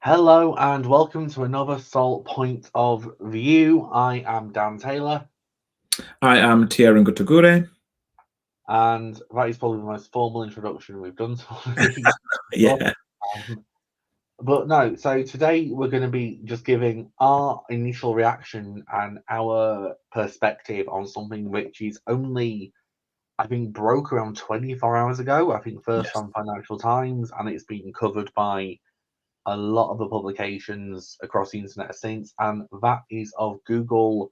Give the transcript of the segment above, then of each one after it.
Hello and welcome to another SALT point of view. I am Dan Taylor, I am Thierry Ngutagure. and that is probably the most formal introduction we've done to one of these before. Yeah, Um, but no, so today we're going to be just giving our initial reaction and our perspective on something which is only, I think, broke around 24 hours ago. I think first yes. on Financial Times, and it's been covered by a lot of the publications across the internet since, and that is of Google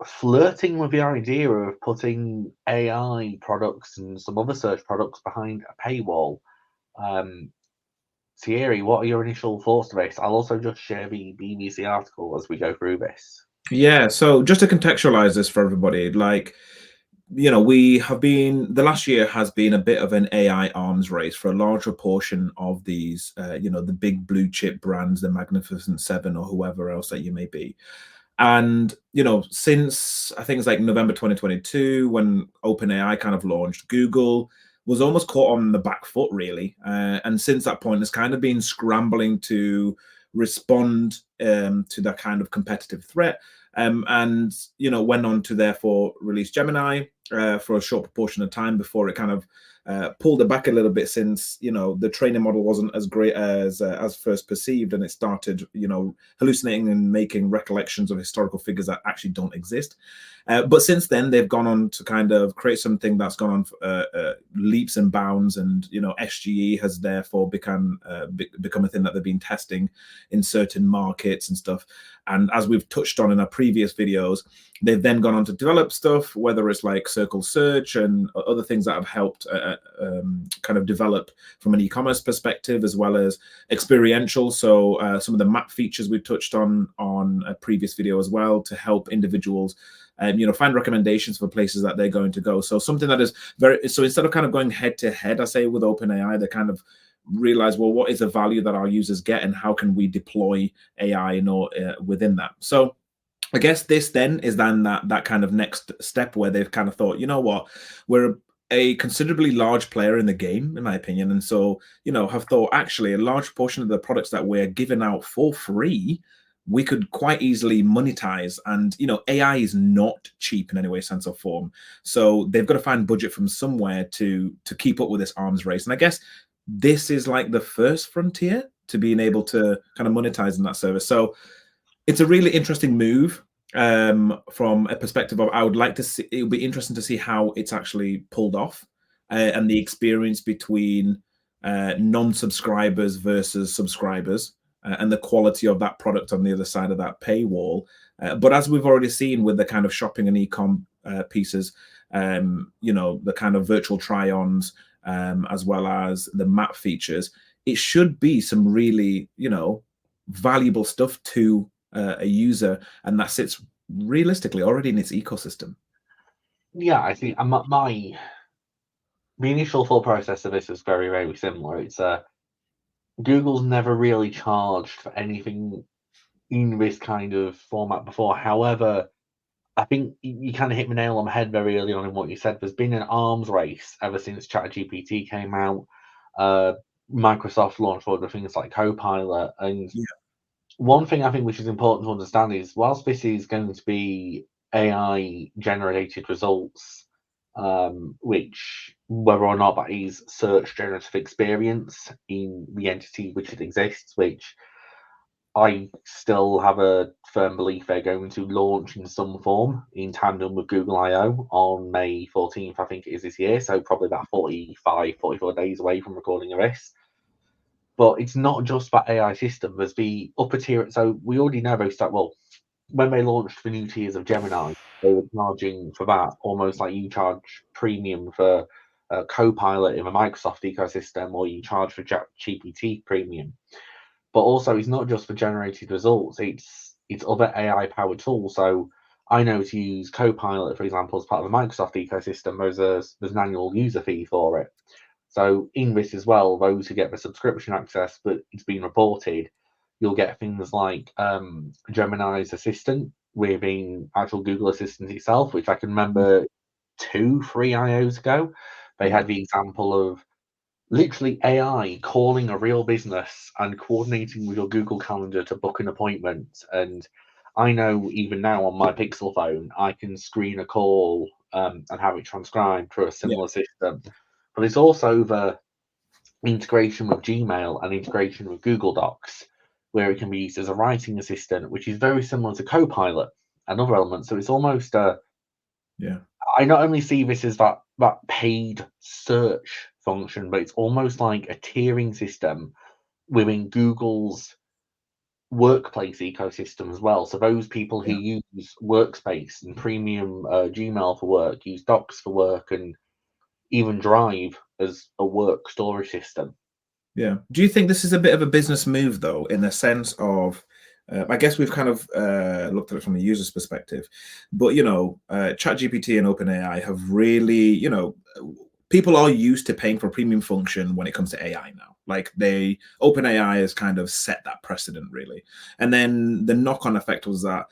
flirting with the idea of putting AI products and some other search products behind a paywall. Um, Thierry, what are your initial thoughts to this? I'll also just share the BBC article as we go through this. Yeah, so just to contextualize this for everybody, we have been, the last year has been a bit of an AI arms race for a larger portion of these, the big blue chip brands, the Magnificent Seven or whoever else that you may be. And, since I think it's like November 2022, when OpenAI kind of launched, Google was almost caught on the back foot, really. And since that point, has kind of been scrambling to respond to that kind of competitive threat. And, went on to therefore release Gemini for a short proportion of time before it kind of pulled it back a little bit, since the training model wasn't as great as first perceived, and it started hallucinating and making recollections of historical figures that actually don't exist. But since then, they've gone on to kind of create something that's gone on leaps and bounds, and SGE has therefore become a thing that they've been testing in certain markets and stuff. And as we've touched on in our previous videos, they've then gone on to develop stuff, whether it's like Circle Search and other things that have helped kind of develop from an e-commerce perspective, as well as experiential. So some of the map features we've touched on a previous video as well, to help individuals find recommendations for places that they're going to go. So something that is so instead of kind of going head to head, I say, with OpenAI, they kind of realize, well, what is the value that our users get, and how can we deploy AI within that? So I guess this then is then that kind of next step, where they've kind of thought, you know what, we're a considerably large player in the game, in my opinion, and so have thought, actually a large portion of the products that we're giving out for free, we could quite easily monetize. And AI is not cheap in any way, sense, or form. So they've got to find budget from somewhere to keep up with this arms race. And I guess this is like the first frontier to being able to kind of monetize in that service. So it's a really interesting move from a perspective of, I would like to see, it would be interesting to see how it's actually pulled off, and the experience between non-subscribers versus subscribers, and the quality of that product on the other side of that paywall. But as we've already seen with the kind of shopping and e-com pieces, the kind of virtual try-ons, as well as the map features, it should be some really, valuable stuff to a user, and that sits realistically already in its ecosystem. Yeah, I think my the initial thought process of this is very, very similar. It's Google's never really charged for anything in this kind of format before. However, I think you kind of hit the nail on the head very early on in what you said. There's been an arms race ever since ChatGPT came out. Uh, Microsoft launched other things like Copilot, and Yeah. one thing I think which is important to understand is, whilst this is going to be AI generated results, which whether or not that is search generative experience in the entity which it exists, which I still have a firm belief they're going to launch in some form in tandem with Google I/O on May 14th, I think it is this year. So probably about 45, 44 days away from recording of this. But it's not just that AI system. There's the upper tier. So we already know they start, well, when they launched the new tiers of Gemini, they were charging for that almost like you charge premium for Copilot in the Microsoft ecosystem, or you charge for GPT premium. But also, it's not just for generated results; it's other AI powered tools. So I know to use Copilot, for example, as part of the Microsoft ecosystem. There's an annual user fee for it. So in this as well, those who get the subscription access, but it's been reported, you'll get things like Gemini's assistant within actual Google Assistant itself, which I can remember 2, 3 IOs ago. They Yeah. had the example of literally AI calling a real business and coordinating with your Google Calendar to book an appointment. And I know even now on my Pixel phone, I can screen a call and have it transcribed through a Yeah, similar system. But it's also the integration with Gmail and integration with Google Docs, where it can be used as a writing assistant, which is very similar to Copilot and other elements. So it's almost a yeah, I not only see this as that paid search function, but it's almost like a tiering system within Google's workplace ecosystem as well. So those people who yeah. use Workspace and Premium Gmail for work, use Docs for work, and even Drive as a work storage system. Yeah. Do you think this is a bit of a business move, though, in the sense of, I guess we've kind of looked at it from the user's perspective, but ChatGPT and OpenAI have really, people are used to paying for premium function when it comes to AI now. Like OpenAI has kind of set that precedent, really, and then the knock-on effect was that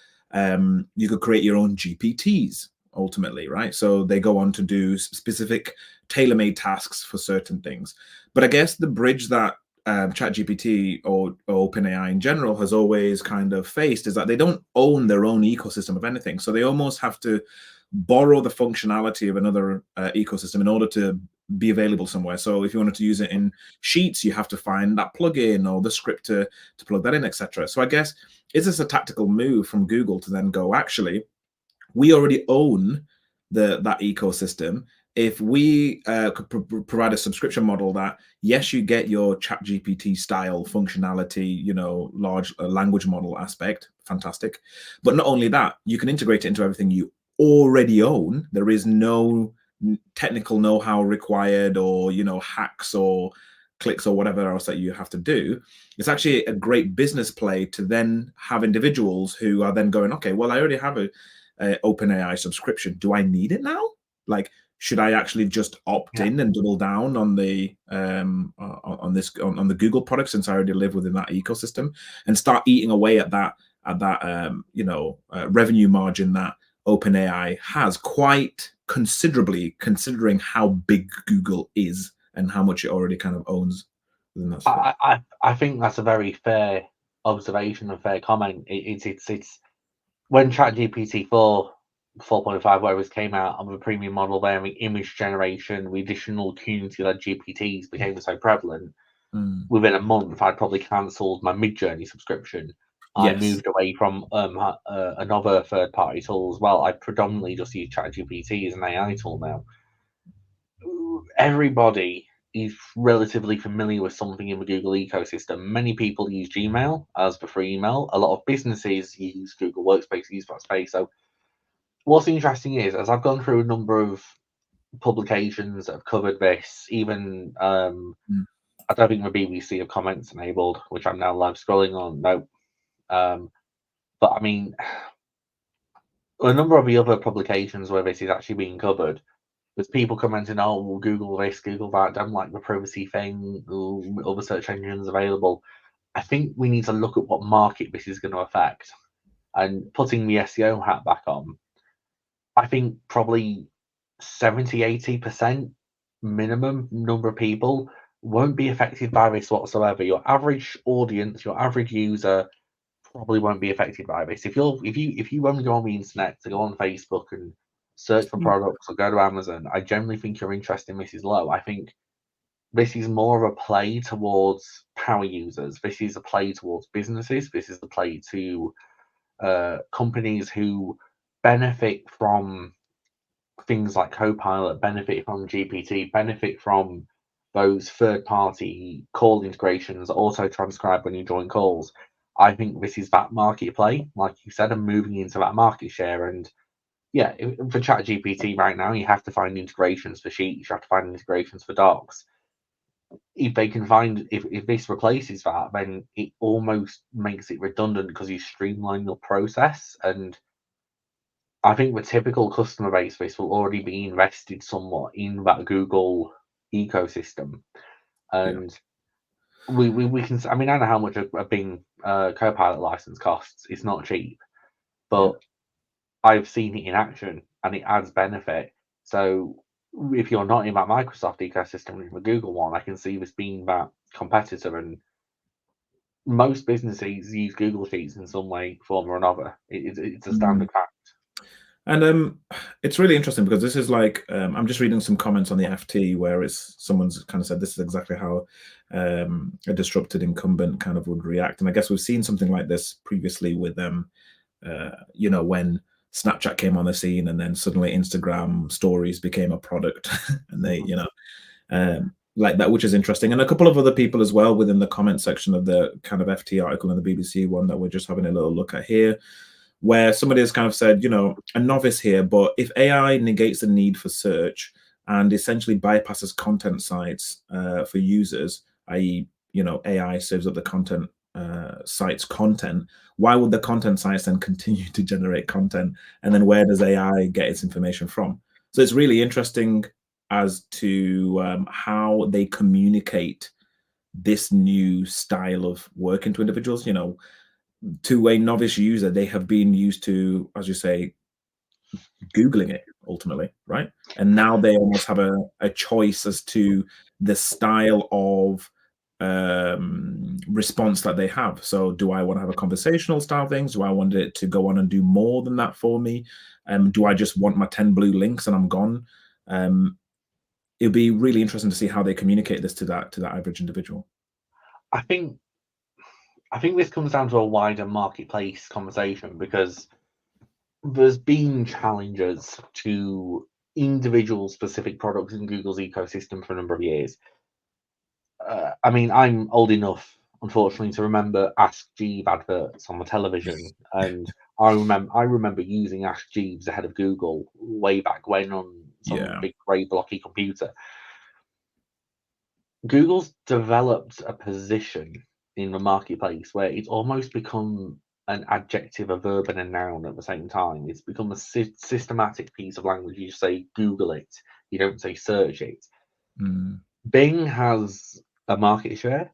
you could create your own GPTs ultimately, right? So they go on to do specific tailor-made tasks for certain things. But I guess the bridge that ChatGPT or OpenAI in general has always kind of faced is that they don't own their own ecosystem of anything. So they almost have to borrow the functionality of another ecosystem in order to be available somewhere. So if you wanted to use it in Sheets, you have to find that plugin or the script to plug that in, etc. So I guess, is this a tactical move from Google to then go, actually, we already own that ecosystem. If we could provide a subscription model that, yes, you get your chat GPT style functionality, large language model aspect, fantastic. But not only that, you can integrate it into everything you already own. There is no technical know-how required, or hacks or clicks or whatever else that you have to do. It's actually a great business play to then have individuals who are then going, okay, well, I already have a OpenAI subscription. Do I need it now? Like, should I actually just opt Yeah. in and double down on the on the Google product, since I already live within that ecosystem, and start eating away at that revenue margin that OpenAI has, quite considerably, considering how big Google is and how much it already kind of owns within that sphere. I think that's a very fair observation and fair comment. It's when ChatGPT 4.5, whatever it came out on the premium model there, and the image generation, the additional community-led GPTs became so prevalent. Mm. Within a month, I'd probably cancelled my Mid-Journey subscription. I Yes. moved away from another third-party tool as well. I predominantly just use ChatGPT as an AI tool now. Everybody is relatively familiar with something in the Google ecosystem. Many people use Gmail as the free email. A lot of businesses use Google Workspace, use that space. So what's interesting is, as I've gone through a number of publications that have covered this, even Mm. I don't think the BBC have comments enabled, which I'm now live scrolling on. No, but I mean, a number of the other publications where this is actually being covered, there's people commenting, "Oh, well, Google this, Google that, don't like the privacy thing, other search engines available." I think we need to look at what market this is going to affect, and putting the SEO hat back on. I think probably 70-80% minimum number of people won't be affected by this whatsoever. Your average audience, your average user probably won't be affected by this. If you only go on the internet to go on Facebook and search for products or go to Amazon, I generally think your interest in this is low. I think this is more of a play towards power users. This is a play towards businesses. This is a play to companies who benefit from things like Copilot, benefit from GPT, benefit from those third party call integrations, auto transcribe when you join calls. I think this is that market play, like you said, and moving into that market share. And yeah, for ChatGPT right now, you have to find integrations for Sheets, you have to find integrations for Docs. If they can find, if this replaces that, then it almost makes it redundant because you streamline your process. And I think the typical customer base for this will already be invested somewhat in that Google ecosystem. Yeah. And we can, I mean, I know how much a Bing Copilot license costs. It's not cheap, Yeah. but I've seen it in action and it adds benefit. So if you're not in that Microsoft ecosystem, in the Google one, I can see this being that competitor, and most businesses use Google Sheets in some way, form, or another. It's a Mm. standard fact. And it's really interesting because this is like I'm just reading some comments on the FT where it's someone's kind of said this is exactly how a disrupted incumbent kind of would react, and I guess we've seen something like this previously with when Snapchat came on the scene, and then suddenly Instagram stories became a product, and they, Mhm. like that, which is interesting. And a couple of other people as well within the comment section of the kind of FT article and the BBC one that we're just having a little look at here, where somebody has kind of said, a novice here, but if AI negates the need for search and essentially bypasses content sites for users, i.e., AI serves up the content sites content, why would the content sites then continue to generate content? And then where does AI get its information from? So it's really interesting as to how they communicate this new style of working to individuals. To a novice user, they have been used to, as you say, Googling it ultimately, right? And now they almost have a choice as to the style of response that they have. So do I want to have a conversational style things? Do I want it to go on and do more than that for me? Do I just want my 10 blue links and I'm gone? It'll be really interesting to see how they communicate this to that average individual. I think I think this comes down to a wider marketplace conversation, because there's been challenges to individual specific products in Google's ecosystem for a number of years. I mean, I'm old enough, unfortunately, to remember Ask Jeeves adverts on the television, and I remember using Ask Jeeves ahead of Google way back when on some Yeah. big grey blocky computer. Google's developed a position in the marketplace where it's almost become an adjective, a verb, and a noun at the same time. It's become a systematic piece of language. You say Google it, you don't say search it. Mm, Bing has a market share.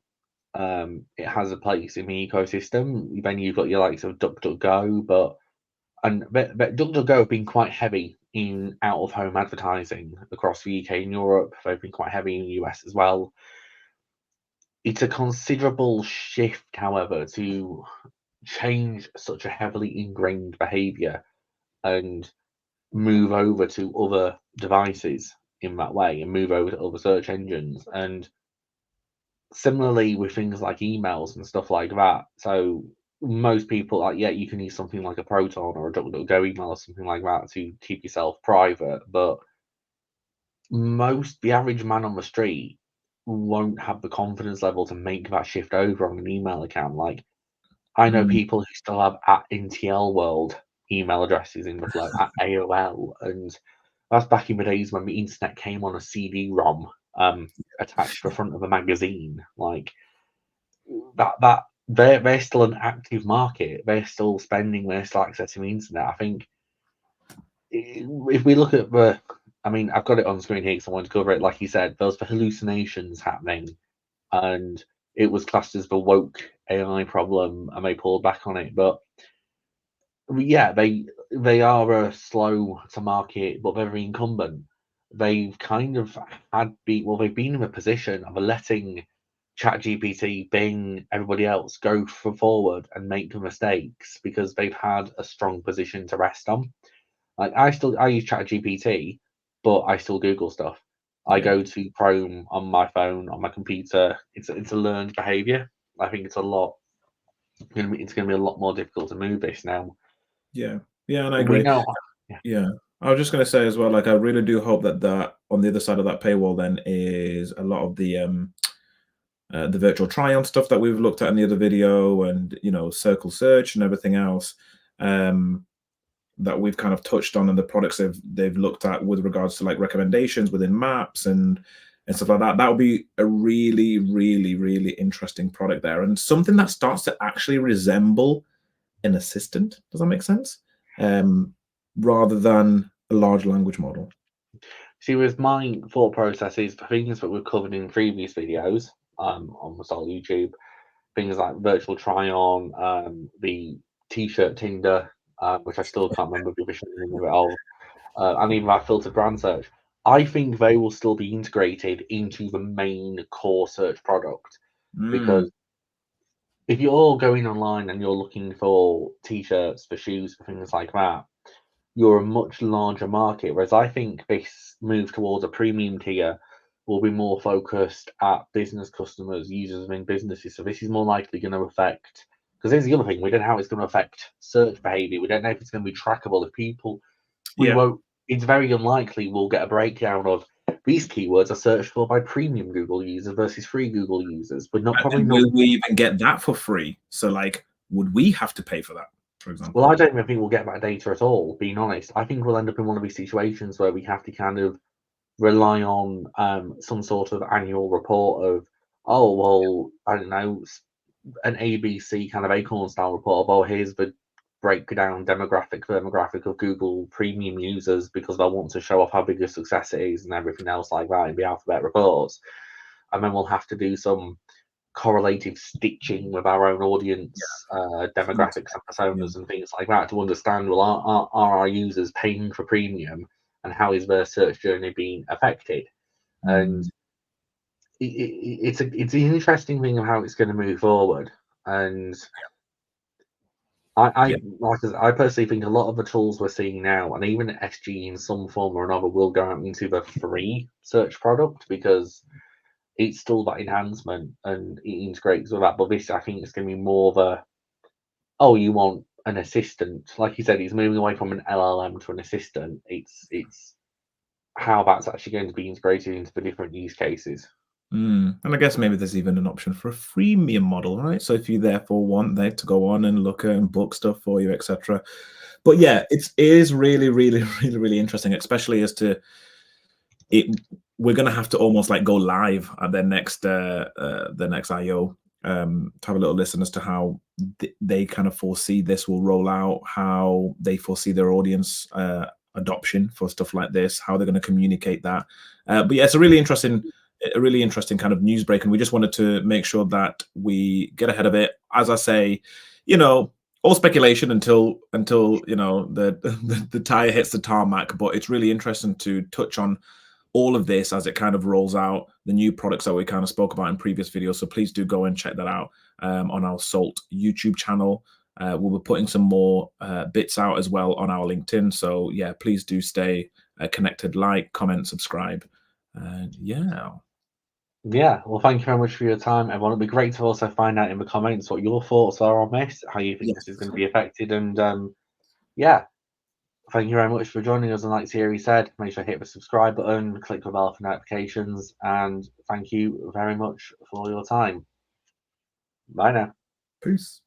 It has a place in the ecosystem. Then you've got your likes of DuckDuckGo, but DuckDuckGo have been quite heavy in out of home advertising across the UK and Europe. They've been quite heavy in the US as well. It's a considerable shift, however, to change such a heavily ingrained behavior and move over to other devices in that way, and move over to other search engines. And similarly with things like emails and stuff like that. So most people, like, yeah, you can use something like a Proton or a DuckDuckGo email or something like that to keep yourself private, but the average man on the street won't have the confidence level to make that shift over on an email account. Like, I know mm, people who still have at NTL World email addresses in the flow, at AOL, and that's back in the days when the internet came on a CD-ROM attached to the front of a magazine. Like, that they're still an active market. They're still spending. They're still accessing the internet. I think if we look at I mean, I've got it on screen here because I want to cover it. Like you said, there was the hallucinations happening, and it was classed as the woke AI problem, and they pulled back on it. But yeah, they are slow to market, but they're very incumbent. They've kind of they've been in a position of letting ChatGPT, Bing, everybody else go forward and make the mistakes because they've had a strong position to rest on. Like, I use ChatGPT, but I still Google stuff. I yeah. go to Chrome on my phone, on my computer. It's a learned behavior. I think it's gonna be a lot more difficult to move this now. Yeah. Yeah, and I We agree. know, yeah. Yeah. I was just gonna say as well, like I really do hope that on the other side of that paywall then is a lot of the virtual try-on stuff that we've looked at in the other video, and circle search and everything else um, that we've kind of touched on, and the products they've looked at with regards to like recommendations within maps and stuff like that. That would be a really, really, really interesting product there, and something that starts to actually resemble an assistant. Does that make sense? Um, Rather than a large language model. See, with my thought processes for things that we've covered in previous videos, on the SALT YouTube, things like virtual try-on, the T-shirt Tinder, which I still can't remember the official name of it, and even that filtered brand search. I think they will still be integrated into the main core search product, Mm, because if you're going online and you're looking for t-shirts, for shoes, for things like that, you're a much larger market. Whereas I think this move towards a premium tier will be more focused at business customers, users within businesses. So this is more likely going to affect, because here's the other thing, we don't know how it's going to affect search behavior. We don't know if it's going to be trackable. If people, we yeah. won't, it's very unlikely we'll get a breakdown of these keywords are searched for by premium Google users versus free Google users. We're not probably And not. will we even get that for free? So, like, would we have to pay for that, for Well, example? I don't even think we'll get that data at all, being honest. I think we'll end up in one of these situations where we have to kind of rely on some sort of annual report of, oh, well, I don't know, an ABC kind of Acorn style report of, oh, here's the breakdown demographic of Google premium users because they want to show off how big a success it is and everything else like that in the alphabet reports. And then we'll have to do some correlative stitching with our own audience demographics and Yeah. personas and things like that to understand, well, are our users paying for premium and how is their search journey being affected? And Mm, it's an interesting thing of how it's going to move forward. And yeah. I personally think a lot of the tools we're seeing now, and even SG in some form or another, will go out into the free search product because it's still that enhancement and it integrates with that. But this, I think, is going to be more of a, oh, you want an assistant, like you said, it's moving away from an LLM to an assistant. It's how that's actually going to be integrated into the different use cases. And I guess maybe there's even an option for a freemium model, right? So if you therefore want there to go on and look at and book stuff for you, etc. But yeah, it is really, really, really, really interesting, especially as to it. We're gonna have to almost like go live at the next IO, to have a little listen as to how they kind of foresee this will roll out, how they foresee their audience adoption for stuff like this, how they're going to communicate that. But yeah, it's a really interesting kind of news break, and we just wanted to make sure that we get ahead of it. As I say, you know, all speculation until the tire hits the tarmac. But it's really interesting to touch on all of this as it kind of rolls out, the new products that we kind of spoke about in previous videos. So please do go and check that out on our SALT YouTube channel. We'll be putting some more bits out as well on our LinkedIn. So yeah, please do stay connected, like, comment, subscribe. And yeah, Yeah, well, thank you very much for your time, everyone. It'd be great to also find out in the comments what your thoughts are on this, how you think this is going to yes, be affected, and yeah, thank you very much for joining us. And like Thierry said, make sure to hit the subscribe button, click the bell for notifications, and thank you very much for your time. Bye now. peace.